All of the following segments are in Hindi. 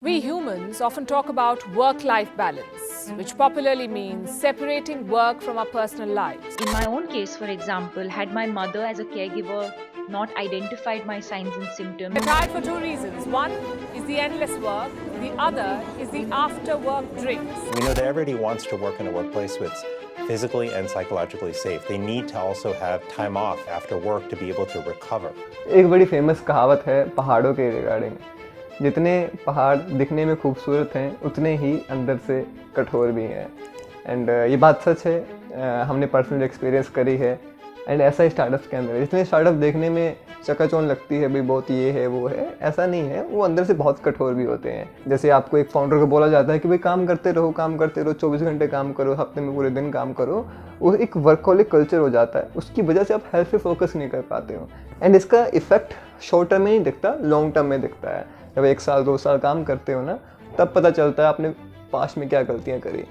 We humans often talk about work-life balance, which popularly means separating work from our personal lives. In my own case, for example, had my mother as a caregiver not identified my signs and symptoms. We're tired for two reasons. One is the endless work, the other is the after-work drinks. We know that everybody wants to work in a workplace that's physically and psychologically safe. They need to also have time off after work to be able to recover. एक बड़ी फेमस कहावत है पहाड़ों के रिगार्डिंग, जितने पहाड़ दिखने में खूबसूरत हैं उतने ही अंदर से कठोर भी हैं। एंड ये बात सच है, हमने पर्सनल एक्सपीरियंस करी है। एंड ऐसा ही स्टार्टअप्स के अंदर है, जितने स्टार्टअप देखने में चकाचौंध लगती है भाई बहुत ये है वो है, ऐसा नहीं है, वो अंदर से बहुत कठोर भी होते हैं। जैसे आपको एक फाउंडर को बोला जाता है कि भाई काम करते रहो 24 घंटे काम करो, हफ्ते में पूरे दिन काम करो, वो एक वर्कहोलिक कल्चर हो जाता है। उसकी वजह से आप हेल्थ पे फोकस नहीं कर पाते हो। एंड इसका इफेक्ट शॉर्ट टर्म में नहीं दिखता, लॉन्ग टर्म में दिखता है। जब 1 साल 2 साल काम करते हो ना, तब पता चलता है आपने पास्ट में क्या गलतियाँ करी।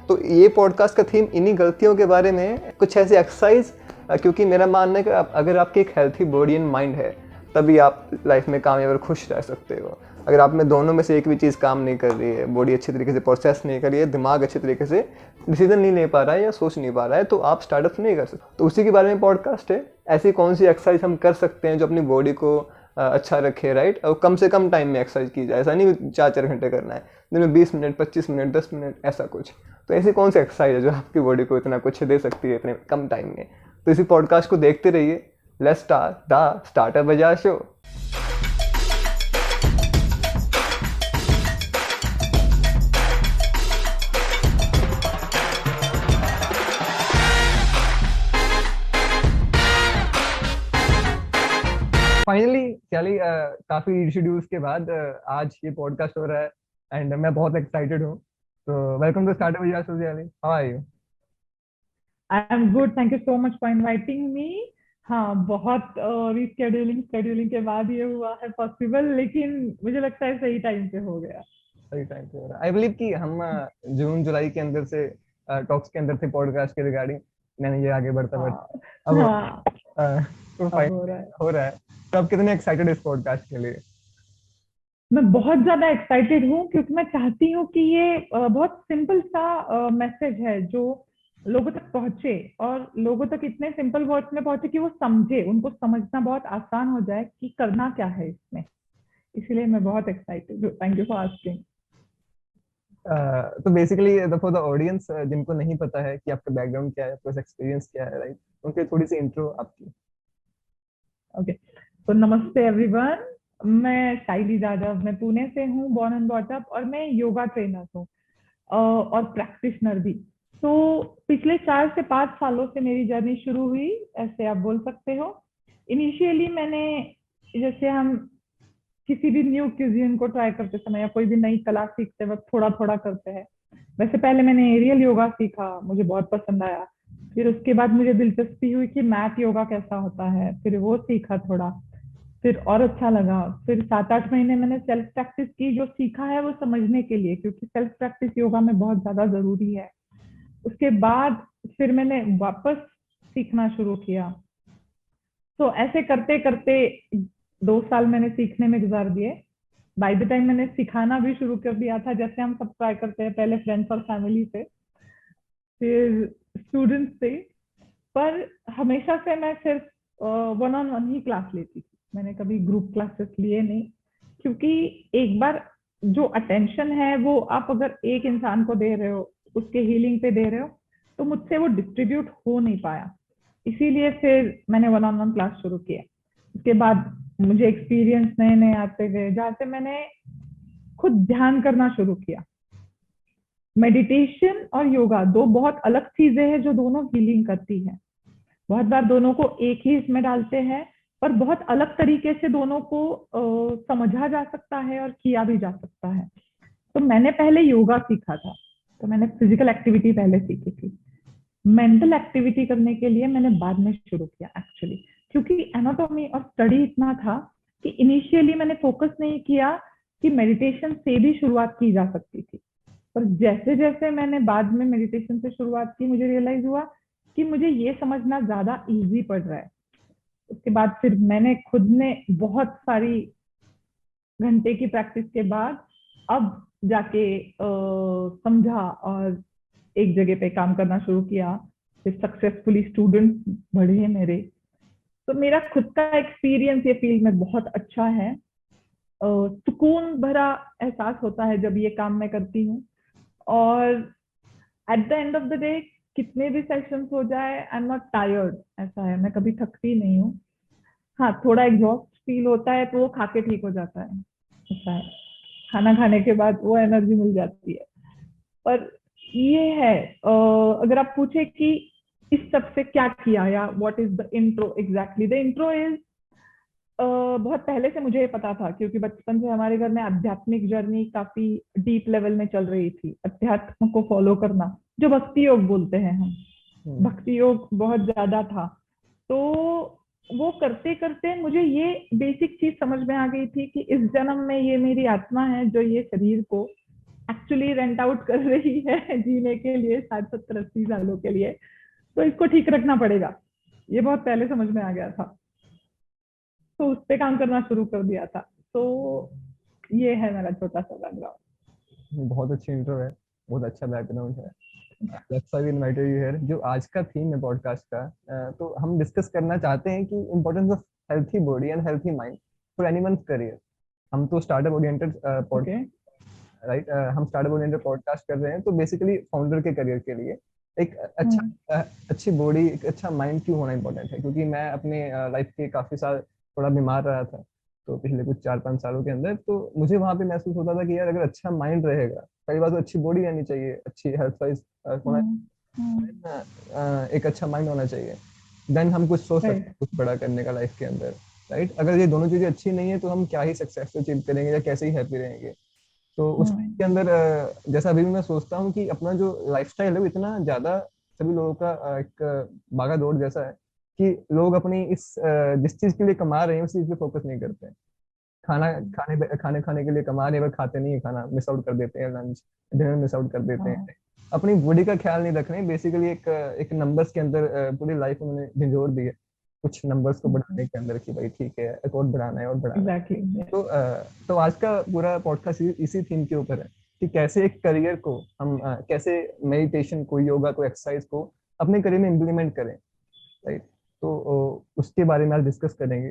तो ये पॉडकास्ट का थीम इन्हीं गलतियों के बारे में, कुछ ऐसी एक्सरसाइज, क्योंकि मेरा मानना है कि अगर आपकी एक हेल्थी बॉडी एंड माइंड है तभी आप लाइफ में कामयाब और खुश रह सकते हो। अगर आप में दोनों में से एक भी चीज़ काम नहीं कर रही है, बॉडी अच्छी तरीके से प्रोसेस नहीं कर रही है, दिमाग अच्छी तरीके से डिसीजन नहीं ले पा रहा है या सोच नहीं पा रहा है, तो आप स्टार्टअप नहीं कर सकते। तो उसी के बारे में पॉडकास्ट है। ऐसी कौन सी एक्सरसाइज हम कर सकते हैं जो अपनी बॉडी को अच्छा रखे, राइट, और कम से कम टाइम में एक्सरसाइज की जाए। ऐसा नहीं 4 घंटे करना है, दिन में 20 मिनट 25 मिनट 10 मिनट ऐसा कुछ। तो ऐसी कौन सी एक्सरसाइज है जो आपकी बॉडी को इतना कुछ दे सकती है इतने कम टाइम में। तो इसी पॉडकास्ट को देखते रहिए। Let's start the startup Bazaar show. Finally चली काफी शेड्यूल्स के बाद आज ये पॉडकास्ट हो रहा है एंड मैं बहुत एक्साइटेड हूँ। तो welcome to startup Bazaar show. चली, how are you? I am good, thank you so much for inviting me. हाँ, बहुत स्केड्यूलिंग के बाद ये हुआ है पॉसिबल, लेकिन मुझे लगता है सही टाइम पे हो गया। सही टाइम पे हो रहा है। आई बिलीव कि हम जून जुलाई के अंदर से टॉक्स के अंदर थे पॉडकास्ट के रिगार्डिंग। मैंने ये आगे बढ़ता अब तो हो रहा है। तो आप कितने एक्साइटेड इस पॉडकास्ट के लिए? मैं बहुत ज्यादा एक्साइटेड हूँ, क्योंकि मैं चाहती हूँ कि ये बहुत सिंपल सा मैसेज है जो लोगों तक पहुंचे, और लोगों तक इतने सिंपल वर्ड्स में पहुंचे कि वो समझे, उनको समझना बहुत आसान हो जाए कि करना क्या है इसमें। इसलिए मैं बहुत एक्साइटेड हूँ। Thank you for asking. तो बेसिकली फॉर द ऑडियंस जिनको नहीं पता है कि आपका बैकग्राउंड क्या है, आपका एक्सपीरियंस क्या है, राइट, उनके थोड़ी सी इंट्रो आपकी। ओके, तो नमस्ते एवरीवन। मैं साइली जाधव, मैं पुणे से हूँ, बॉर्न एंड बॉट अप, और मैं योगा ट्रेनर हूँ और प्रैक्टिशनर भी। तो पिछले 4 से 5 सालों से मेरी जर्नी शुरू हुई, ऐसे आप बोल सकते हो। इनिशियली मैंने, जैसे हम किसी भी न्यू क्यूजिन को ट्राई करते समय या कोई भी नई कला सीखते वक्त थोड़ा थोड़ा करते हैं, वैसे पहले मैंने एरियल योगा सीखा, मुझे बहुत पसंद आया। फिर उसके बाद मुझे दिलचस्पी हुई कि मैट योगा कैसा होता है, फिर वो सीखा थोड़ा, फिर और अच्छा लगा। फिर 7-8 महीने मैंने सेल्फ प्रैक्टिस की, जो सीखा है वो समझने के लिए, क्योंकि सेल्फ प्रैक्टिस योगा में बहुत ज्यादा जरूरी है। उसके बाद फिर मैंने वापस सीखना शुरू किया। तो ऐसे करते करते 2 साल मैंने सीखने में गुजार दिए। बाय द टाइम मैंने सिखाना भी शुरू कर दिया था, जैसे हम सब ट्राई करते हैं, पहले फ्रेंड्स और फैमिली से, फिर स्टूडेंट्स से। पर हमेशा से मैं सिर्फ 1-on-1 ही क्लास लेती थी, मैंने कभी ग्रुप क्लासेस लिए नहीं, क्योंकि एक बार जो अटेंशन है वो आप अगर एक इंसान को दे रहे हो, उसके हीलिंग पे दे रहे हो, तो मुझसे वो डिस्ट्रीब्यूट हो नहीं पाया। इसीलिए फिर मैंने 1-on-1 क्लास शुरू किया। उसके बाद मुझे एक्सपीरियंस नए नए आते गए, जहाँ से मैंने खुद ध्यान करना शुरू किया। मेडिटेशन और योगा 2 बहुत अलग चीजें हैं जो दोनों हीलिंग करती है। बहुत बार दोनों को एक ही इसमें डालते हैं, पर बहुत अलग तरीके से दोनों को समझा जा सकता है और किया भी जा सकता है। तो मैंने पहले योगा सीखा था, तो मैंने फिजिकल एक्टिविटी पहले सीखी थी। मेंटल एक्टिविटी करने के लिए मैंने बाद में शुरू किया एक्चुअली, क्योंकि एनाटॉमी और स्टडी इतना था कि इनिशियली मैंने फोकस नहीं किया कि मेडिटेशन से भी शुरुआत की जा सकती थी। पर जैसे जैसे मैंने बाद में मेडिटेशन से शुरुआत की, मुझे रियलाइज हुआ कि मुझे ये समझना ज्यादा इजी पड़ रहा है। उसके बाद फिर मैंने खुद ने बहुत सारी घंटे की प्रैक्टिस के बाद अब जाके समझा और एक जगह पे काम करना शुरू किया, फिर सक्सेसफुली स्टूडेंट्स बढ़े मेरे। तो मेरा खुद का एक्सपीरियंस ये फील्ड में बहुत अच्छा है। सुकून भरा एहसास होता है जब ये काम मैं करती हूँ, और at the end of the day कितने भी सेशंस हो जाए आई एम नॉट टायर्ड, ऐसा है, मैं कभी थकती नहीं हूँ। हाँ, थोड़ा एग्जॉस्ट फील होता है तो वो खा के ठीक हो जाता है, ऐसा है, खाना खाने के बाद वो एनर्जी मिल जाती है। पर ये है, अगर आप पूछे कि इस सब से क्या किया या what is the intro, exactly the intro is, बहुत पहले से मुझे ये पता था, क्योंकि बचपन से हमारे घर में आध्यात्मिक जर्नी काफी डीप लेवल में चल रही थी, अध्यात्म को फॉलो करना, जो भक्ति योग बोलते हैं हम, भक्ति योग बहुत ज्यादा था। तो वो करते करते मुझे ये बेसिक चीज समझ में आ गई थी कि इस जन्म में ये मेरी आत्मा है जो ये शरीर को एक्चुअली रेंट आउट कर रही है जीने के लिए, 60-70-80 सालों के लिए, तो इसको ठीक रखना पड़ेगा। ये बहुत पहले समझ में आ गया था, तो उस पे काम करना शुरू कर दिया था। तो ये है मेरा छोटा सा बैकग्राउंड। बहुत अच्छी इंट्रो है, बहुत अच्छा बैकग्राउंड है। That's why we invited you here। जो आज का थीम है पॉडकास्ट का, तो हम डिस्कस करना चाहते हैं कि importance of healthy body and healthy mind for anyone's career. हम तो स्टार्टअप ओरिएंटेड राइट, हम स्टार्टअप ओरिएंटेड पॉडकास्ट कर रहे हैं, तो बेसिकली फाउंडर के करियर के लिए एक अच्छी बॉडी, एक अच्छा माइंड क्यों होना इम्पोर्टेंट है, क्योंकि मैं अपने लाइफ के काफी साल थोड़ा बीमार रहा था, तो पिछले कुछ 4-5 सालों के अंदर, तो मुझे वहां पे महसूस होता था कि यार अगर अच्छा माइंड रहेगा, पहली बात तो अच्छी बॉडी रहनी चाहिए, अच्छी हेल्थ वाइज होना, एक अच्छा माइंड होना चाहिए, देन हम कुछ सोच सकते हैं कुछ बड़ा करने का लाइफ के अंदर, राइट। अगर ये दोनों चीजें अच्छी नहीं है तो हम क्या ही सक्सेस अचीव करेंगे या कैसे ही हैप्पी रहेंगे। तो उसके अंदर जैसा अभी भी मैं सोचता हूँ कि अपना जो लाइफस्टाइल है वो इतना ज्यादा सभी लोगों का एक भागा दौड़ जैसा है कि लोग अपनी इस जिस चीज के लिए कमा रहे हैं उस चीज पे फोकस नहीं करते हैं। खाने के लिए कमा रहे हैं पर खाते नहीं है, खाना मिस आउट कर देते हैं, लंच डिनर मिस आउट कर देते हैं, अपनी बॉडी का ख्याल नहीं रख रहे हैं। बेसिकली एक नंबर्स के अंदर पूरी लाइफ उन्होंने झंझोर दी है, कुछ नंबर्स को बढ़ाने के अंदर कि भाई ठीक है एक और बढ़ाना है और बढ़ाना है। तो आज का पूरा पॉडकास्ट इसी थीम के ऊपर है कि कैसे एक करियर को हम कैसे मेडिटेशन को, योगा को, एक्सरसाइज को अपने करियर में इम्प्लीमेंट करें, राइट। तो उसके बारे में आज डिस्कस करेंगे।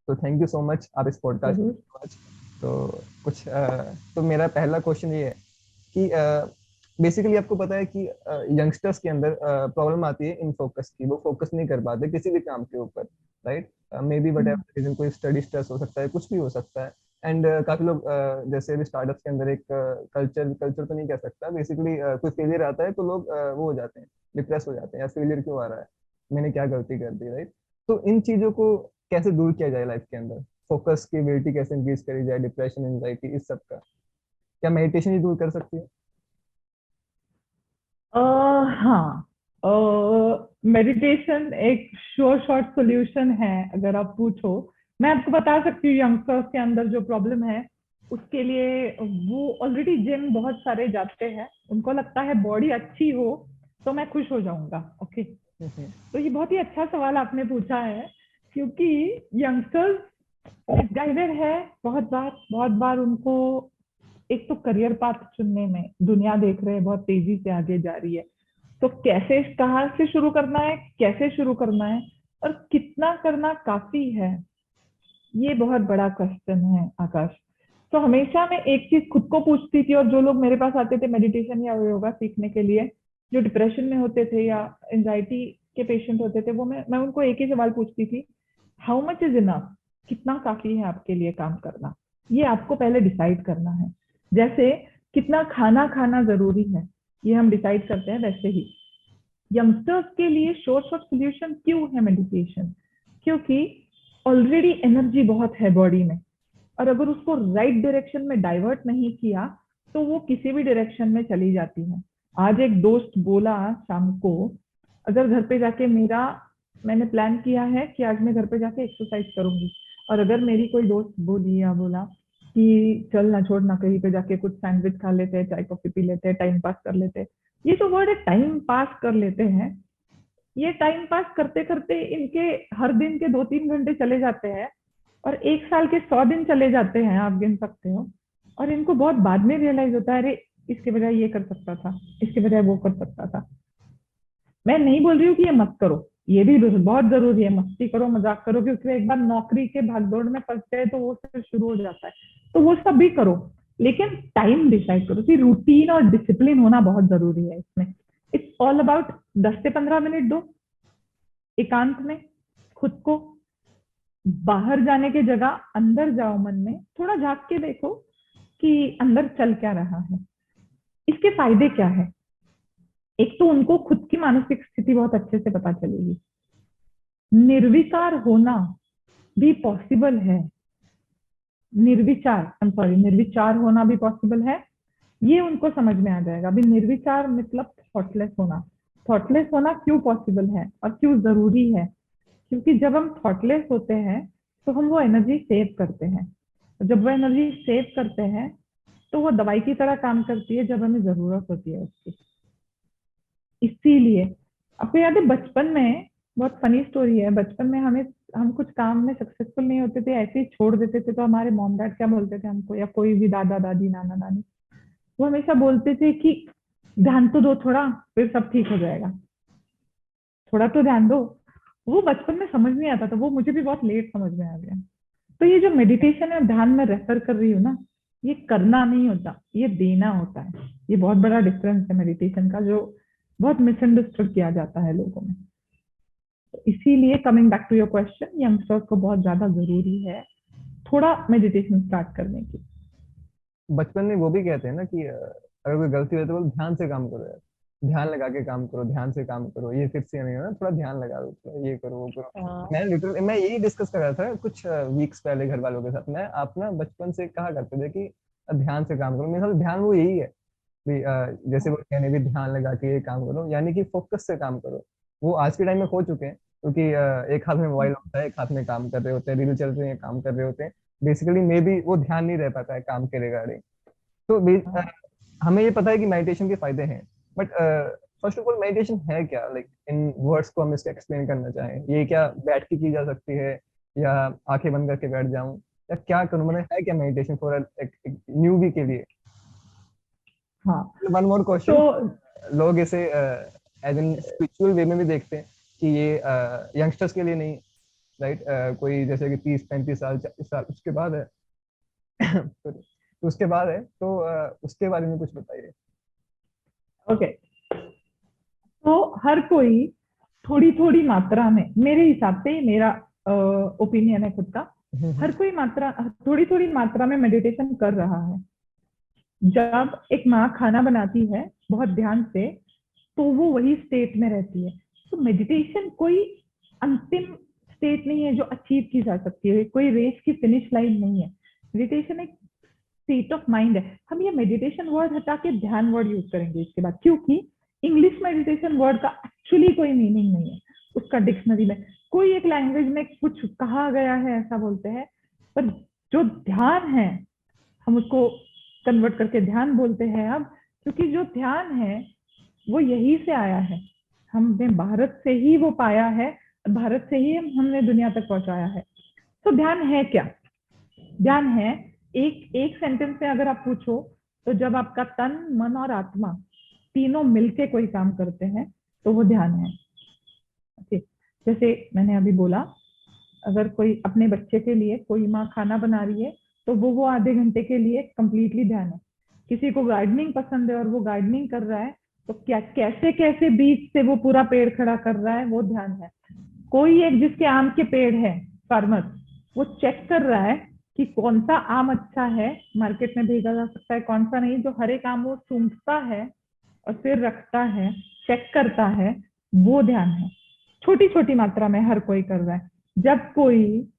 तो थैंक यू सो मच आप इस पॉडकास्ट में। तो मेरा पहला क्वेश्चन ये है कि बेसिकली आपको पता है कि यंगस्टर्स के अंदर प्रॉब्लम आती है इन फोकस की, वो फोकस नहीं कर पाते किसी भी काम के ऊपर, right. Maybe whatever reason, कोई स्टडी स्ट्रेस हो सकता है, कुछ भी हो सकता है। एंड काफी लोग जैसे भी स्टार्टअप्स के अंदर एक कल्चर तो नहीं कह सकता, बेसिकली कोई फेलियर आता है तो लोग वो हो जाते हैं, डिप्रेस हो जाते हैं, या फेलियर क्यों आ रहा है, मैंने क्या गलती कर दी, राइट। तो इन चीजों को कैसे दूर किया जाए लाइफ के अंदर, फोकस की एबिलिटी कैसे इंक्रीज करी जाए, डिप्रेशन, एंजाइटी, इस सब का क्या मेडिटेशन ही दूर कर सकती है? हाँ, मेडिटेशन एक शॉर्ट सोल्यूशन है अगर आप पूछो। मैं आपको बता सकती हूँ यंगस्टर्स के अंदर जो प्रॉब्लम है उसके लिए, वो ऑलरेडी जिम बहुत सारे जाते हैं, उनको लगता है बॉडी अच्छी हो तो मैं खुश हो जाऊंगा। ओके, तो ये बहुत ही अच्छा सवाल आपने पूछा है, क्योंकि यंगस्टर्स गाइडेड है बहुत बार उनको एक तो करियर पाथ चुनने में, दुनिया देख रहे हैं बहुत तेजी से आगे जा रही है, तो कैसे, कहाँ से शुरू करना है, कैसे शुरू करना है और कितना करना काफी है, ये बहुत बड़ा क्वेश्चन है आकाश। तो हमेशा मैं एक चीज खुद को पूछती थी, और जो लोग मेरे पास आते थे मेडिटेशन या योगा सीखने के लिए, जो डिप्रेशन में होते थे या एंजाइटी के पेशेंट होते थे, वो मैं उनको एक ही सवाल पूछती थी, हाउ मच इज इनफ, कितना काफी है आपके लिए काम करना, ये आपको पहले डिसाइड करना है। जैसे कितना खाना खाना जरूरी है ये हम डिसाइड करते हैं, वैसे ही यंगस्टर्स के लिए शॉर्ट सोल्यूशन क्यों है मेडिटेशन, क्योंकि ऑलरेडी एनर्जी बहुत है बॉडी में, और अगर उसको राइट डायरेक्शन में डाइवर्ट नहीं किया तो वो किसी भी डायरेक्शन में चली जाती है। आज एक दोस्त बोला शाम को, अगर घर पे जाके मैंने प्लान किया है कि आज मैं घर पे जाके एक्सरसाइज करूंगी, और अगर मेरी कोई दोस्त बोली या बोला कि चल ना छोड़ ना, कहीं पे जाके कुछ सैंडविच खा लेते हैं, चाय कॉफी पी लेते हैं, टाइम पास कर लेते हैं, ये तो वर्ड है टाइम पास कर लेते हैं, ये टाइम पास करते करते इनके हर दिन के 2-3 घंटे चले जाते हैं, और 1 साल के 100 दिन चले जाते हैं, आप गिन सकते हो। और इनको बहुत बाद में रियलाइज होता है, अरे इसके बजाय ये कर सकता था, इसके बजाय वो कर सकता था। मैं नहीं बोल रही हूँ कि ये मत करो, ये भी बहुत जरूरी है, मस्ती करो, मजाक करो, क्योंकि एक बार नौकरी के भागदौड़ में फंस गए तो वो फिर शुरू हो जाता है, तो वो सब भी करो, लेकिन टाइम डिसाइड करो कि रूटीन और डिसिप्लिन होना बहुत जरूरी है इसमें। इट्स ऑल अबाउट 10 से 15 मिनट दो एकांत में खुद को, बाहर जाने की जगह अंदर जाओ, मन में थोड़ा झांक के देखो कि अंदर चल क्या रहा है, इसके फायदे क्या है। एक तो उनको खुद की मानसिक स्थिति बहुत अच्छे से पता चलेगी, निर्विकार होना भी पॉसिबल है, निर्विचार होना भी पॉसिबल है, ये उनको समझ में आ जाएगा। अभी निर्विचार मतलब थॉटलेस होना, थॉटलेस होना क्यों पॉसिबल है और क्यों जरूरी है, क्योंकि जब हम थॉटलेस होते हैं तो हम वो एनर्जी सेव करते हैं, जब वो एनर्जी सेव करते हैं तो वो दवाई की तरह काम करती है जब हमें जरूरत होती है उसकी। इसीलिए आपको याद है बचपन में, बहुत फनी स्टोरी है, बचपन में हम कुछ काम में सक्सेसफुल नहीं होते थे, ऐसे ही छोड़ देते थे, तो हमारे मॉम डैड क्या बोलते थे हमको, या कोई भी दादा दादी नाना नानी, वो हमेशा बोलते थे कि ध्यान तो दो थोड़ा, फिर सब ठीक हो जाएगा, थोड़ा तो ध्यान दो। वो बचपन में समझ नहीं आता था, वो मुझे भी बहुत लेट समझ में आ गया। तो ये जो मेडिटेशन है, ध्यान में रेफर कर रही हूँ ना, ये करना नहीं होता, ये देना होता है। ये बहुत बड़ा डिफरेंस है मेडिटेशन का, जो बहुत मिसअंडरस्टूड किया जाता है लोगों में। तो इसीलिए coming back to your question, youngsters को बहुत ज्यादा जरूरी है थोड़ा मेडिटेशन स्टार्ट करने की। बचपन में वो भी कहते हैं ना कि अगर कोई गलती हो तो बोल ध्यान से काम करो यार, ध्यान लगा के काम करो, ध्यान से काम करो, ये फिर से नहीं है ना, थोड़ा ध्यान लगा दो, थोड़ा ये करो वो करो। मैं यही डिस्कस कर रहा था कुछ वीक्स पहले घर वालों के साथ। मैं आप ना बचपन से कहा करते थे कि ध्यान से काम करो, मेरे साथ ध्यान वो यही है भी, जैसे वो कहने भी ध्यान लगा के ये काम करो, यानी कि फोकस से काम करो। वो आज के टाइम में खो चुके हैं, क्योंकि एक हाथ में मोबाइल होता है, एक हाथ में काम कर रहे होते हैं, रील चल रहे हैं, काम कर रहे होते हैं, बेसिकली मे बी वो ध्यान नहीं रह पाता है काम के रिगार्डिंग। तो हमें ये पता है कि मेडिटेशन के फायदे हैं, but first of all meditation है क्या, लाइक इन वर्ड्स को हम इसको एक्सप्लेन करना चाहें, ये क्या बैठ के की जा सकती है, या आंखें बंद करके बैठ जाऊं, या क्या करूं, मतलब है क्या मेडिटेशन फॉर न्यूबी के लिए। हाँ, वन मोर क्वेश्चन, तो लोग इसे एज इन स्पिरिचुअल वे में भी देखते हैं कि ये यंगस्टर्स के लिए नहीं, राइट, कोई जैसे कि 30 35 साल 40 साल उसके बाद है तो उसके बाद है, तो उसके बारे में कुछ बताइए। ओके, तो हर कोई थोड़ी थोड़ी मात्रा में, मेरे हिसाब से, मेरा ओपिनियन है खुद का, हर कोई थोड़ी थोड़ी मात्रा में मेडिटेशन कर रहा है। जब एक माँ खाना बनाती है बहुत ध्यान से, तो वो वही स्टेट में रहती है। तो मेडिटेशन कोई अंतिम स्टेट नहीं है जो अचीव की जा सकती है, कोई रेस की फिनिश लाइन नहीं है। मेडिटेशन एक स्टेट ऑफ माइंड है। हम ये मेडिटेशन वर्ड हटा के ध्यान वर्ड यूज करेंगे इसके बाद, क्योंकि इंग्लिश मेडिटेशन वर्ड का एक्चुअली कोई मीनिंग नहीं है उसका डिक्शनरी में। कोई एक लैंग्वेज में कुछ कहा गया है ऐसा बोलते हैं, पर जो ध्यान है हम उसको कन्वर्ट करके ध्यान बोलते हैं अब, क्योंकि जो ध्यान है वो यही से आया है, हमने भारत से ही वो पाया है, भारत से ही हमने दुनिया तक पहुंचाया है। तो ध्यान है क्या? ध्यान है, एक सेंटेंस में अगर आप पूछो, तो जब आपका तन मन और आत्मा तीनों मिलके कोई काम करते हैं तो वो ध्यान है। ठीक, जैसे मैंने अभी बोला, अगर कोई अपने बच्चे के लिए, कोई माँ खाना बना रही है, तो वो आधे घंटे के लिए कंप्लीटली ध्यान है। किसी को गार्डनिंग पसंद है और वो गार्डनिंग कर रहा है, तो क्या कैसे कैसे बीज से वो पूरा पेड़ खड़ा कर रहा है, वो ध्यान है। कोई एक जिसके आम के पेड़ है, फार्मर, वो चेक कर रहा है कि कौन सा आम अच्छा है, मार्केट में भेजा जा सकता है, कौन सा नहीं। जो हर एक आम वो सूंघता है और फिर रखता है, चेक करता है, वो ध्यान है। छोटी छोटी मात्रा में हर कोई कर रहा है। जब कोई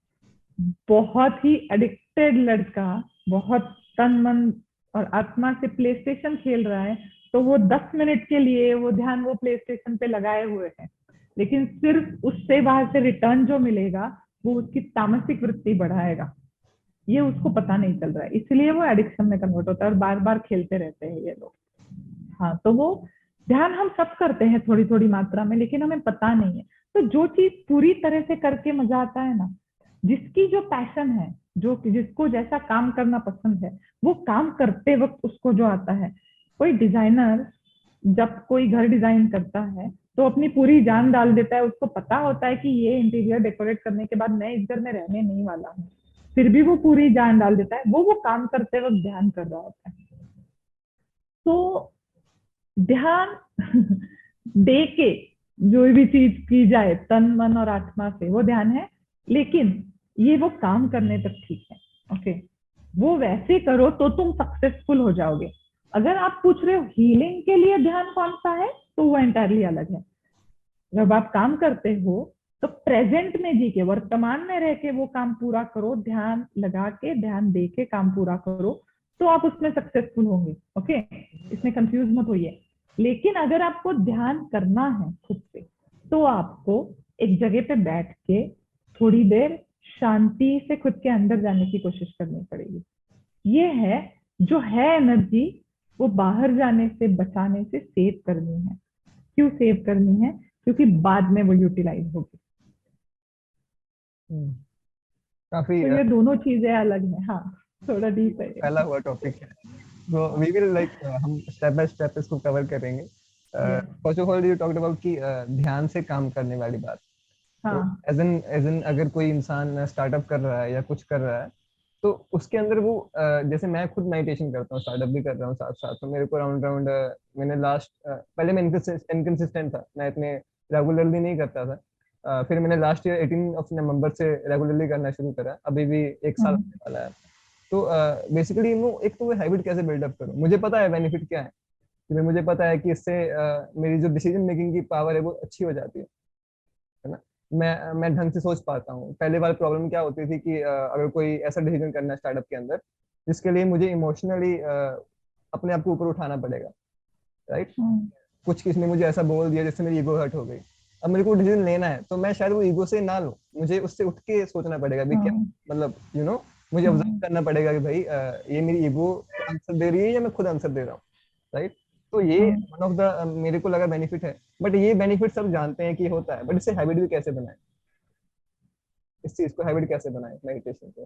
बहुत ही एडिक्टेड लड़का बहुत तन मन और आत्मा से प्ले स्टेशन खेल रहा है, तो वो 10 मिनट के लिए वो ध्यान वो प्ले स्टेशन पे लगाए हुए है, लेकिन सिर्फ उससे बाहर से रिटर्न जो मिलेगा वो उसकी तामसिक वृत्ति बढ़ाएगा। ये उसको पता नहीं चल रहा है, इसलिए वो एडिक्शन में कन्वर्ट होता है और बार बार खेलते रहते हैं ये लोग। हाँ, तो वो ध्यान हम सब करते हैं थोड़ी थोड़ी मात्रा में, लेकिन हमें पता नहीं है। तो जो चीज पूरी तरह से करके मजा आता है ना, जिसकी जो पैशन है, जो जिसको जैसा काम करना पसंद है, वो काम करते वक्त उसको जो आता है। कोई डिजाइनर जब कोई घर डिजाइन करता है तो अपनी पूरी जान डाल देता है, उसको पता होता है कि ये इंटीरियर डेकोरेट करने के बाद मैं इस घर में रहने नहीं वाला हूँ, फिर भी वो पूरी जान डाल देता है, वो काम करते वक्त ध्यान कर रहा होता है। तो ध्यान दे के जो भी चीज की जाए तन मन और आत्मा से, वो ध्यान है, लेकिन ये वो काम करने तक ठीक है। ओके, वो वैसे करो तो तुम सक्सेसफुल हो जाओगे। अगर आप पूछ रहे हो हीलिंग के लिए ध्यान कौन सा है, तो वो एंटायरली अलग है। जब आप काम करते हो तो प्रेजेंट में जी के, वर्तमान में रह के वो काम पूरा करो, ध्यान लगा के, ध्यान दे के काम पूरा करो, तो आप उसमें सक्सेसफुल होंगे। ओके, इसमें कंफ्यूज मत होइए। लेकिन अगर आपको ध्यान करना है खुद से, तो आपको एक जगह पे बैठ के थोड़ी देर शांति से खुद के अंदर जाने की कोशिश करनी पड़ेगी। ये है जो है एनर्जी, वो बाहर जाने से, बचाने से सेव करनी है। क्यों सेव करनी है? क्योंकि बाद में वो यूटिलाइज होगी। काफी तो ये दोनों चीजें अलग है। हाँ, थोड़ा डीप है। फैला हुआ टॉपिक है, तो वी विल लाइक हम स्टेप बाय स्टेप इसको कवर करेंगे। First of all you talked about कि ध्यान से काम करने वाली बात। हाँ, तो एज इन अगर कोई इंसान स्टार्टअप कर रहा है या कुछ कर रहा है, तो उसके अंदर वो जैसे मैं खुद मेडिटेशन करता हूँ, स्टार्टअप भी कर रहा हूँ साथ साथ, तो मेरे को राउंड मैंने लास्ट पहले मैं इनकंसिस्टेंट था, मैं इतने रेगुलरली नहीं करता था। फिर मैंने लास्ट ईयर 18 ऑफ नवंबर से रेगुलरली करना शुरू करा, अभी भी 1 साल होने वाला है। तो बेसिकली एक तो वो हैबिट कैसे बिल्डअप करूँ, मुझे पता है बेनिफिट क्या है, कि मुझे पता है कि इससे मेरी जो डिसीजन मेकिंग की पावर है वो अच्छी हो जाती है ना। मैं ढंग से सोच पाता हूँ। पहले वाली प्रॉब्लम क्या होती थी कि अगर कोई ऐसा डिसीजन करना है स्टार्टअप के अंदर जिसके लिए मुझे इमोशनली अपने आप को ऊपर उठाना पड़ेगा, राइट। कुछ किसी ने मुझे ऐसा बोल दिया जिससे मेरी ईगो हर्ट हो गई, अब मेरे को डिसीजन लेना है, तो मैं शायद वो ईगो से ना लूं, मुझे उससे उठ के सोचना पड़ेगा भी क्या, मतलब मुझे ऑब्जर्व करना पड़ेगा कि भाई ये मेरी ईगो आंसर दे रही है या मैं खुद आंसर दे रहा हूँ, राइट। तो ये वन ऑफ द मेरे को लगा बेनिफिट है। बट ये बेनिफिट सब जानते हैं कि होता है, बट इससे हैबिट भी कैसे बनाए, इस चीज को हैबिट कैसे बनाए मेडिटेशन को।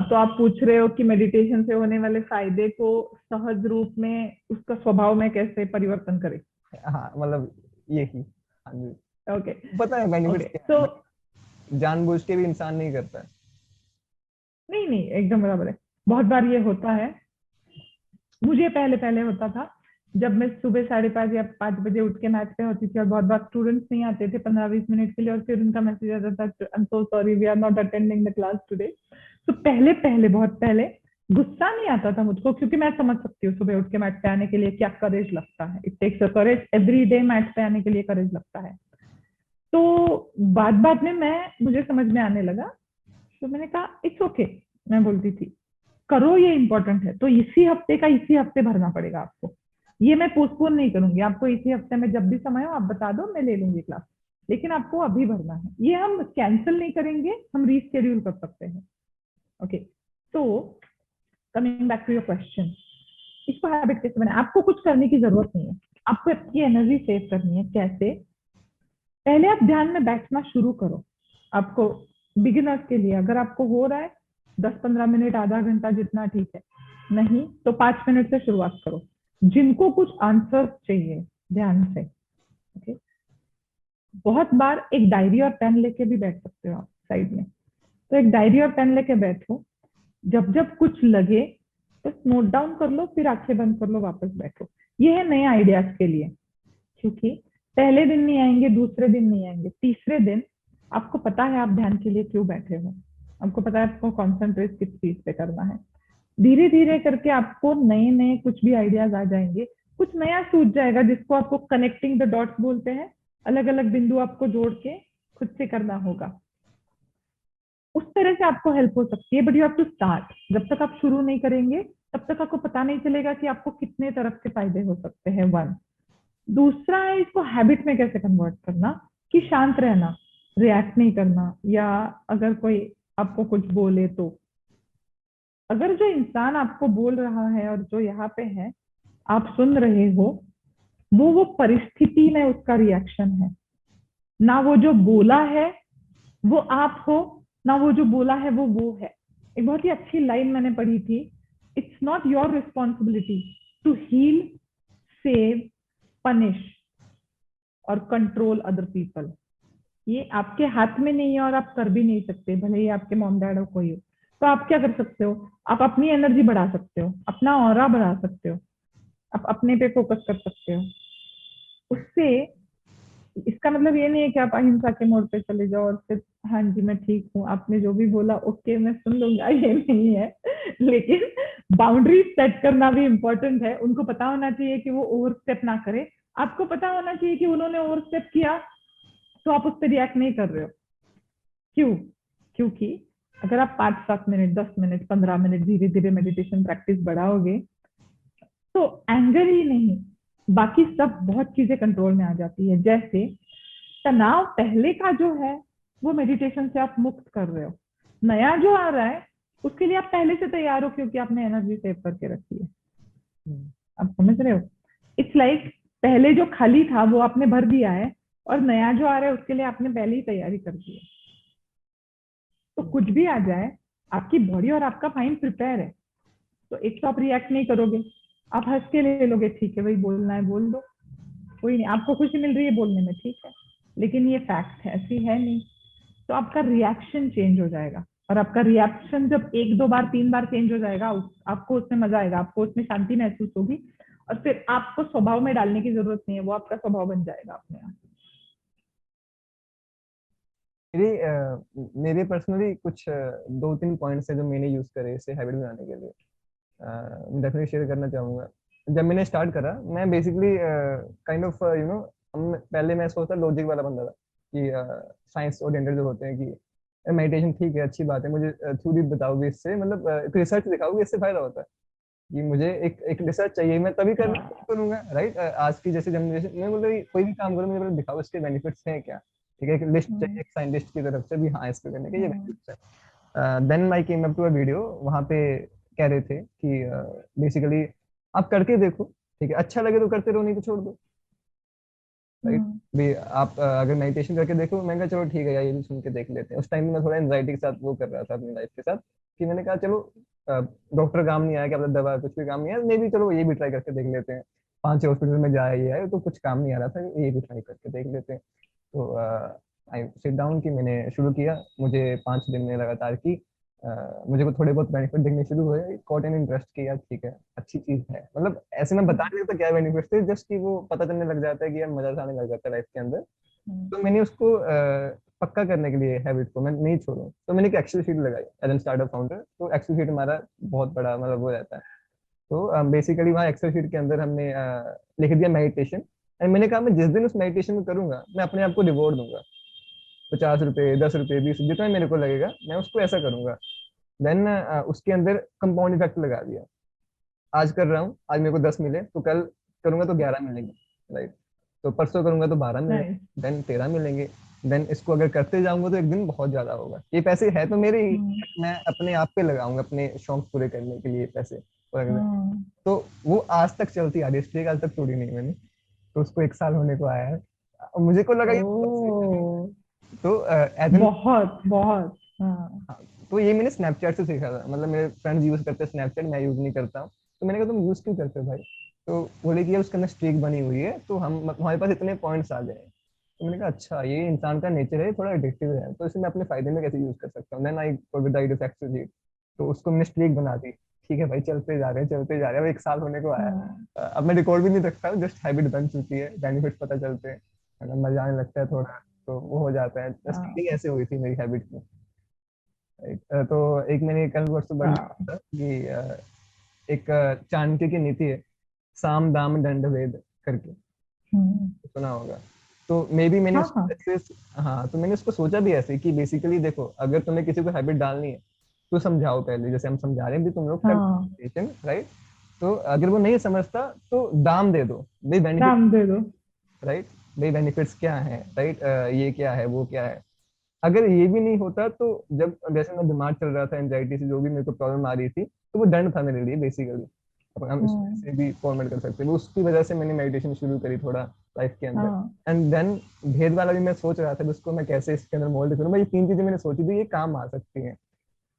तो आप पूछ रहे हो कि मेडिटेशन से होने वाले फायदे को सहज रूप में उसका स्वभाव में कैसे परिवर्तन करें। हाँ, मतलब यही। हाँ जी, ओके, पता है बेनिफिट क्या है, तो जानबूझ के भी इंसान नहीं करता है। नहीं नहीं, एकदम बराबर है। बहुत बार ये होता है, मुझे पहले पहले होता था, जब मैं सुबह 5:30 या 5 बजे उठ के मैच पे होती थी, और बहुत बार स्टूडेंट्स नहीं आते थे 15-20 मिनट के लिए, और फिर उनका मैसेज आता था, I am so sorry we are not attending the class today. तो पहले पहले बहुत पहले गुस्सा नहीं आता था मुझको, क्योंकि मैं समझ सकती हूँ सुबह उठ के मैच पे आने के लिए क्या करेज लगता है। It takes a courage, every day match पे आने के लिए करेज लगता है। तो बाद में मुझे समझ में आने लगा, तो मैंने कहा इट्स ओके, मैं बोलती थी करो, ये इंपॉर्टेंट है, तो इसी हफ्ते का इसी हफ्ते भरना पड़ेगा आपको, ये मैं पोस्टपोन नहीं करूंगी, आपको इसी हफ्ते में जब भी समय हो आप बता दो, मैं ले लूंगी क्लास, लेकिन आपको अभी भरना है। ये हम कैंसिल नहीं करेंगे, हम रीशेड्यूल कर सकते हैं। ओके, तो coming back to your question, इसको हैबिट कैसे बनाए? आपको कुछ करने की जरूरत नहीं है, आपको अपनी एनर्जी सेव करनी है। कैसे? पहले आप ध्यान में बैठना शुरू करो। आपको बिगिनर्स के लिए अगर आपको हो रहा है 10-15 मिनट, आधा घंटा, जितना ठीक है, नहीं तो 5 मिनट से शुरुआत करो। जिनको कुछ आंसर चाहिए ध्यान से, ओके, बहुत बार एक डायरी और पेन लेके भी बैठ सकते हो आप साइड में। तो एक डायरी और पेन लेके बैठो, जब जब कुछ लगे तो नोट डाउन कर लो, फिर आंखें बंद कर लो, वापस बैठो। ये है नए आइडियाज के लिए, क्योंकि पहले दिन नहीं आएंगे, दूसरे दिन नहीं आएंगे, तीसरे दिन आपको पता है आप ध्यान के लिए क्यों बैठे हो, आपको पता है आपको कॉन्सेंट्रेट किस चीज पे करना है। धीरे धीरे करके आपको नए नए कुछ भी आइडियाज आ जाएंगे, कुछ नया सूझ जाएगा, जिसको आपको कनेक्टिंग द डॉट्स बोलते हैं। अलग अलग बिंदु आपको जोड़ के खुद से करना होगा, उस तरह से आपको हेल्प हो सकती है। But you have to start. जब तक आप शुरू नहीं करेंगे तब तक आपको पता नहीं चलेगा कि आपको कितने तरफ के फायदे हो सकते हैं। 1 दूसरा है इसको हैबिट में कैसे कन्वर्ट करना, कि शांत रहना, रिएक्ट नहीं करना, या अगर कोई आपको कुछ बोले तो अगर जो इंसान आपको बोल रहा है और जो यहाँ पे है आप सुन रहे हो, वो परिस्थिति में उसका रिएक्शन है ना, वो जो बोला है वो आप हो, ना वो जो बोला है वो है। एक बहुत ही अच्छी लाइन मैंने पढ़ी थी, it's not your responsibility to heal, save, punish और कंट्रोल अदर पीपल। ये आपके हाथ में नहीं है और आप कर भी नहीं सकते, भले ही आपके मॉम डैड हो कोई हो। तो आप क्या कर सकते हो, आप अपनी एनर्जी बढ़ा सकते हो, अपना ऑरा बढ़ा सकते हो, आप अपने पे फोकस कर सकते हो। उससे इसका मतलब ये नहीं है कि आप अहिंसा के मोड़ पे चले जाओ और फिर हाँ जी मैं ठीक हूँ, आपने जो भी बोला ओके मैं सुन लूंगा, ये नहीं है। लेकिन बाउंड्रीज सेट करना भी इम्पोर्टेंट है। उनको पता होना चाहिए कि वो ओवर स्टेप ना करे, आपको पता होना चाहिए कि उन्होंने ओवर स्टेप किया तो आप उस पर रिएक्ट नहीं कर रहे हो। क्यों? क्योंकि अगर आप 5-7 मिनट, 10 मिनट, 15 मिनट धीरे धीरे मेडिटेशन प्रैक्टिस बढ़ाओगे तो एंगर ही नहीं, बाकी सब बहुत चीजें कंट्रोल में आ जाती है। जैसे तनाव पहले का जो है वो मेडिटेशन से आप मुक्त कर रहे हो, नया जो आ रहा है उसके लिए आप पहले से तैयार हो क्योंकि आपने एनर्जी सेव करके रखी है। आप समझ रहे हो? इट्स लाइक पहले जो खाली था वो आपने भर दिया है और नया जो आ रहा है उसके लिए आपने पहले ही तैयारी कर दी है। तो कुछ भी आ जाए आपकी बॉडी और आपका माइंड प्रिपेयर है। तो एक तो आप रिएक्ट नहीं करोगे, आप हंस के ले लोगे, ठीक है भाई बोलना है बोल दो, कोई नहीं, आपको खुशी मिल रही है बोलने में, ठीक है, लेकिन ये फैक्ट है, ऐसी है नहीं। तो आपका रिएक्शन चेंज हो जाएगा और आपका रिएक्शन जब 1-2 बार 3 बार चेंज हो जाएगा, आपको उसमें मजा आएगा, आपको उसमें शांति महसूस होगी और फिर आपको स्वभाव में डालने की जरूरत नहीं है, वो आपका स्वभाव बन जाएगा अपने आप। मेरे पर्सनली कुछ 2-3 पॉइंट्स है जो मैंने यूज करे इसे हैबिट बनाने के लिए, डेफिनेटली शेयर करना चाहूंगा। जब मैंने स्टार्ट करा मैं बेसिकली काइंड ऑफ पहले मैं सोचता लॉजिक वाला बंदा था कि साइंस ओरिएंटेड जो होते हैं कि मेडिटेशन ठीक है अच्छी बात है, मुझे थ्योरी बताओगे इससे, मतलब रिसर्च दिखाओगे इससे फायदा होता है कि मुझे एक रिसर्च चाहिए, मैं तभी करूंगा राइट। आज की जैसे जनरेशन में मतलब कोई भी काम करो मुझे पहले दिखाओ इसके बेनिफिट्स हैं क्या, ठीक है, एक लिस्ट चाहिए एक साइंटिस्ट की तरफ से भी, हाँ इसको करने के ये बेनिफिट्स है। Then I came up to a video, वहां पे कह रहे थे कि बेसिकली आप करके देखो, ठीक है, अच्छा लगे तो करते रहो नहीं तो छोड़ दो, राइट। भी आप अगर मेडिटेशन करके देखो, मैंने कहा चलो ठीक है यार ये भी सुन के देख लेते हैं। उस टाइम में मैं थोड़ा एंजाइटी के साथ वो कर रहा था अपनी लाइफ के साथ कि मैंने कहा चलो डॉक्टर काम नहीं आया, क्या पता दवा कुछ भी काम नहीं आया, मे भी चलो ये भी ट्राई करके देख लेते हैं। 5-6 हॉस्पिटल में जाए ये आए तो कुछ काम नहीं आ रहा था, ये भी ट्राई करके देख लेते हैं। तो आई सिट डाउन कि मैंने शुरू किया, मुझे 5 दिन में लगातार की मुझे को थोड़े बहुत बेनिफिट दिखने शुरू हुए, कॉट एन इंटरेस्ट किया, ठीक है अच्छी चीज है, मतलब ऐसे में बता नहीं सकता क्या बेनिफिट थे, जस्ट कि वो पता चलने लग जाता है कि यार मजा आने लग जाता है लाइफ के अंदर। तो मैंने उसको पक्का करने के लिए हैबिट को मैं नहीं छोड़ूं, तो मैंने एक एक्सेल शीट लगाई एज एन स्टार्टअप फाउंडर। तो एक्सेल शीट हमारा बहुत बड़ा मतलब वो रहता है। तो बेसिकली वहाँ एक्सेल शीट के अंदर हमने लिख दिया मेडिटेशन, एंड मैंने कहा मैं जिस दिन उस मेडिटेशन में करूंगा मैं अपने आप को रिवॉर्ड दूंगा, 50 रुपए 10 रुपए 20, जितना मेरे को लगेगा मैं उसको ऐसा करूंगा। देन उसके अंदर कंपाउंड इफेक्ट लगा दिया, आज कर रहा हूँ, आज मेरे को 10 मिले तो कल करूंगा तो 11 मिलेंगे, राइट। तो परसों करूंगा तो 12 मिलेंगे, देन 13 मिलेंगे, देन इसको अगर करते जाऊंगा तो एक दिन बहुत ज्यादा होगा। ये पैसे है तो मेरे ही, मैं अपने आप पे लगाऊंगा अपने शौक पूरे करने के लिए पैसे। तो वो आज तक चलती आ रही है, स्ट्रीक आज तक तोड़ी नहीं मैंने। तो उसको 1 साल होने को आया है, मुझे को लगा तो बहुत बहुत हाँ। तो ये मैंने स्नैपचैट से सीखा था, मतलब मेरे फ्रेंड्स यूज करते हैं स्नैपचैट, मैं यूज नहीं करता हूँ। तो मैंने कहा तुम यूज क्यों करते हो भाई? तो बोले कि उसके अंदर स्ट्रीक बनी हुई है तो हम हमारे पास इतने पॉइंट्स आ गए। तो मैंने कहा अच्छा ये इंसान का नेचर है, थोड़ा एडिक्टिव है, तो इसे मैं अपने फायदे में कैसे यूज कर सकता हूँ। देन आई तो उसको मैंने स्ट्रीक बना दी, ठीक है भाई चलते जा रहे हैं चलते जा रहे हैं। अब 1 साल होने को आया, अब मैं रिकॉर्ड भी नहीं रखता हूँ, जस्ट हैबिट बन चुकी है, बेनिफिट पता चलते हैं, मजा आने लगता है थोड़ा, तो वो हो जाता है। स्टार्टिंग ऐसे हुई थी मेरी हैबिट की। तो एक मैंने कल परसों बड़ी था कि एक चाणक्य की नीति है, साम दाम दंड भेद करके, सुना होगा। तो मे बी मैंने हाँ तो मैंने उसको सोचा भी ऐसे कि बेसिकली देखो अगर तुम्हें किसी को हैबिट डालनी है तो समझाओ पहले, जैसे हम समझा रहे हैं भी तुम लोग राइट। तो अगर वो नहीं समझता तो दाम दे दो, भाई बेनिफिट दे दो, राइट, भाई बेनिफिट्स क्या है, राइट, ये क्या है वो क्या है। अगर ये भी नहीं होता तो जब जैसे मैं बीमार चल रहा था एंजाइटी से, जो भी मेरे को प्रॉब्लम आ रही थी, तो वो दंड था मेरे लिए बेसिकली, हम इससे भी फॉर्मेट कर सकते हैं। उसकी वजह से मैंने मेडिटेशन शुरू करी थोड़ा लाइफ के अंदर। एंड देन भेद वाला भी मैं सोच रहा था उसको मैं कैसे इसके अंदर मोल्ड करूँ। ये 3 चीजें मैंने सोची थी, ये काम आ सकती हैं।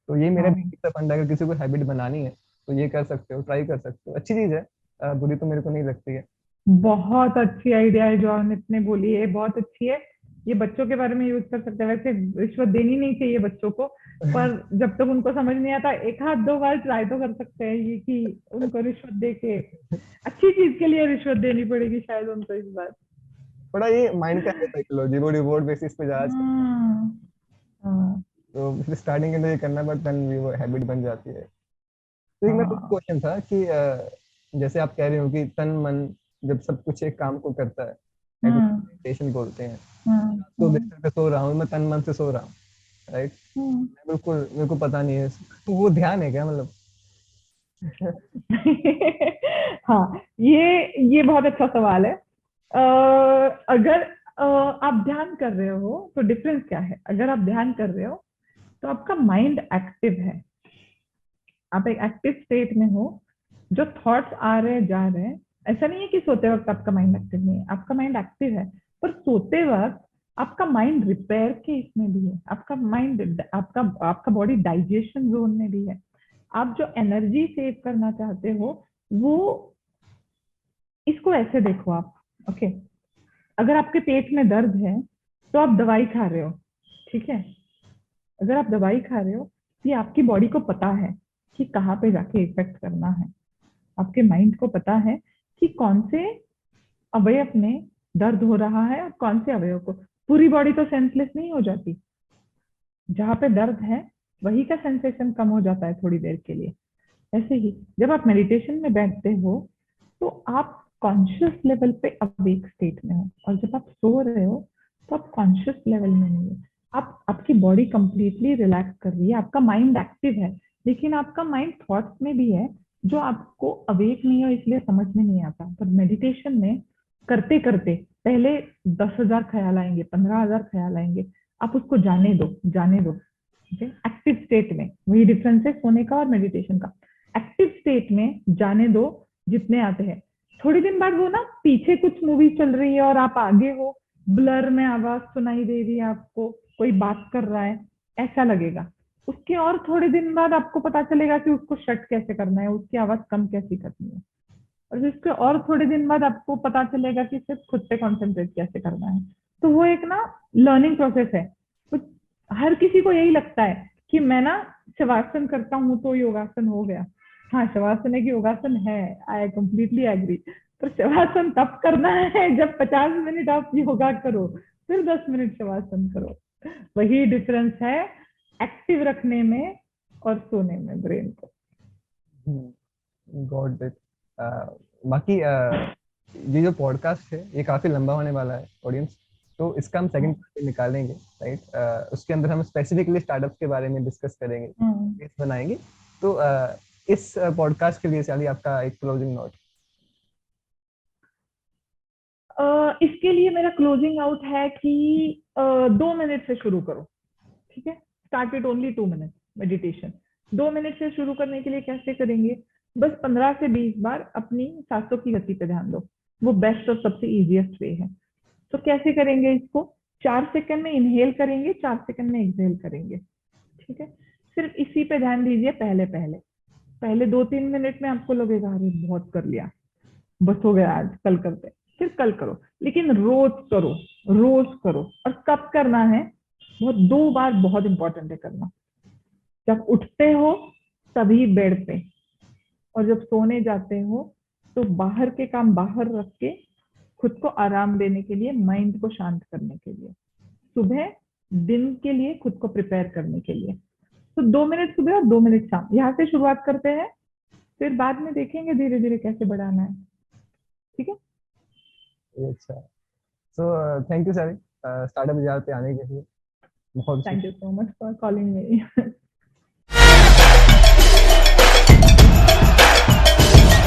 तो ये मेरा हाँ। बेसिक सा फंडा है, अगर किसी को हैबिट बनानी है तो ये कर सकते हो, ट्राई कर सकते हो, अच्छी चीज है, बुरी तो मेरे को नहीं लगती है। बहुत अच्छी आइडिया है जो अमित ने बोली है, बहुत अच्छी है। ये बच्चों के बारे में यूज कर सकते हैं। वैसे रिश्वत देनी नहीं चाहिए बच्चों को, पर जब तक उनको समझ नहीं आता एक आध दो बार ट्राई तो कर सकते हैं ये, कि उनको रिश्वत दे के अच्छी चीज के लिए रिश्वत देनी पड़ेगी शायद उनको इस बार। थोड़ा ये माइंड का है साइकोलॉजी, वो रिवॉर्ड बेसिस पे जा सकते हाँ। हाँ। हैं। तो फिर स्टार्टिंग के अंदर ये करना, बट देन वो हैबिट बन जाती है। तो एक मेरा हाँ। क्वेश्चन था कि जैसे आप कह रहे हो कि तन मन जब सब कुछ एक काम को करता है, हम्म। मेडिटेशन बोलते हैं, हम्म। तो बिस्तर पे सो रहा हूँ, मैं तन मन से सो रहा हूँ, राइट? हम्म। बिल्कुल मेरे को पता नहीं है, तो वो ध्यान है क्या मतलब? हाँ, ये बहुत अच्छा सवाल है। अगर आप ध्यान कर रहे हो तो डिफरेंस क्या है? अगर आप ध्यान कर रहे हो तो आपका माइंड एक्टिव है, आप एक एक्टिव स्टेट में हो, जो थॉट्स आ रहे हैं जा रहे हैं। ऐसा नहीं है कि सोते वक्त आपका माइंड एक्टिव नहीं है, आपका माइंड एक्टिव है, पर सोते वक्त आपका माइंड रिपेयर के इसमें भी है, आपका माइंड आपका आपका बॉडी डाइजेशन जोन में भी है। आप जो एनर्जी सेव करना चाहते हो वो, इसको ऐसे देखो आप। ओके, अगर आपके पेट में दर्द है तो आप दवाई खा रहे हो, ठीक है? अगर आप दवाई खा रहे हो तो ये आपकी बॉडी को पता है कि कहाँ पे जाके इफेक्ट करना है। आपके माइंड को पता है कि कौन से अवयव में दर्द हो रहा है और कौन से अवयव को। पूरी बॉडी तो सेंसलेस नहीं हो जाती, जहाँ पे दर्द है वही का सेंसेशन कम हो जाता है थोड़ी देर के लिए। ऐसे ही जब आप मेडिटेशन में बैठते हो तो आप कॉन्शियस लेवल पे अवेक स्टेट में हो, और जब आप सो रहे हो तो आप कॉन्शियस लेवल में नहीं हो। आप, आपकी बॉडी कंप्लीटली रिलैक्स कर रही है, आपका माइंड एक्टिव है, लेकिन आपका माइंड थॉट्स में भी है जो आपको अवेक नहीं हो इसलिए समझ में नहीं आता। पर मेडिटेशन में करते करते पहले 10,000 ख्याल आएंगे, 15,000 ख्याल आएंगे, आप उसको जाने दो, जाने दो। एक्टिव स्टेट में वही डिफरेंस है सोने का और मेडिटेशन का। एक्टिव स्टेट में जाने दो जितने आते हैं। थोड़ी दिन बाद वो ना, पीछे कुछ मूवी चल रही है और आप आगे हो, ब्लर में आवाज सुनाई दे रही है आपको, कोई बात कर रहा है, ऐसा लगेगा। उसके और थोड़े दिन बाद आपको पता चलेगा कि उसको शट कैसे करना है, उसकी आवाज कम कैसे करनी है। और फिर उसके और थोड़े दिन बाद आपको पता चलेगा कि सिर्फ खुद पे कंसंट्रेट कैसे करना है। तो वो एक ना लर्निंग प्रोसेस है। तो हर किसी को यही लगता है कि मैं ना शवासन करता हूँ तो योगासन हो गया। हाँ, शवासन एक योगासन है, आई कंप्लीटली एग्री। पर शवासन तब करना है जब 50 मिनट आप योगा करो, फिर 10 मिनट शवासन करो। वही डिफरेंस है एक्टिव रखने में और सोने में ब्रेन को। Got it. बाकी ये जो पॉडकास्ट है ये काफी लंबा होने वाला है ऑडियंस, तो इसका हम सेकंड पार्ट निकालेंगे, राइट? उसके अंदर हम स्पेसिफिकली स्टार्टअप्स के बारे में डिस्कस करेंगे, केस बनाएंगे। तो इस पॉडकास्ट के लिए शाली आपका एक क्लोजिंग नोट। इसके लिए मेरा क्लोजिंग आउट है कि 2 मिनट से शुरू करो, ठीक है? Start with only 2 minute meditation. 2 minute से शुरू करने के लिए कैसे करेंगे? बस 15 से 20 बार अपनी सांसों की गति पे ध्यान दो, वो बेस्ट और सबसे इजीएस्ट वे है। तो कैसे करेंगे इसको? 4 सेकंड में इनहेल करेंगे, 4 सेकंड में एक्सहेल करेंगे, ठीक है? सिर्फ इसी पे ध्यान दीजिए। पहले पहले पहले 2-3 मिनट में आपको लगेगा अरे बहुत कर लिया, बस हो गया, आज कल करते हैं। फिर कल करो, लेकिन रोज करो, रोज करो। और कब करना है? बहुत 2 बार बहुत इंपॉर्टेंट है करना। जब उठते हो तभी बेड पे, और जब सोने जाते हो तो बाहर के काम बाहर रख के, खुद को आराम देने के लिए, माइंड को शांत करने के लिए, सुबह दिन के लिए खुद को प्रिपेयर करने के लिए। तो 2 मिनट सुबह और 2 मिनट शाम, यहाँ से शुरुआत करते हैं, फिर बाद में देखेंगे धीरे धीरे कैसे बढ़ाना है, ठीक है? अच्छा, so thank you sir startup बाजार पे आने के लिए, बहुत thank you so much for calling me.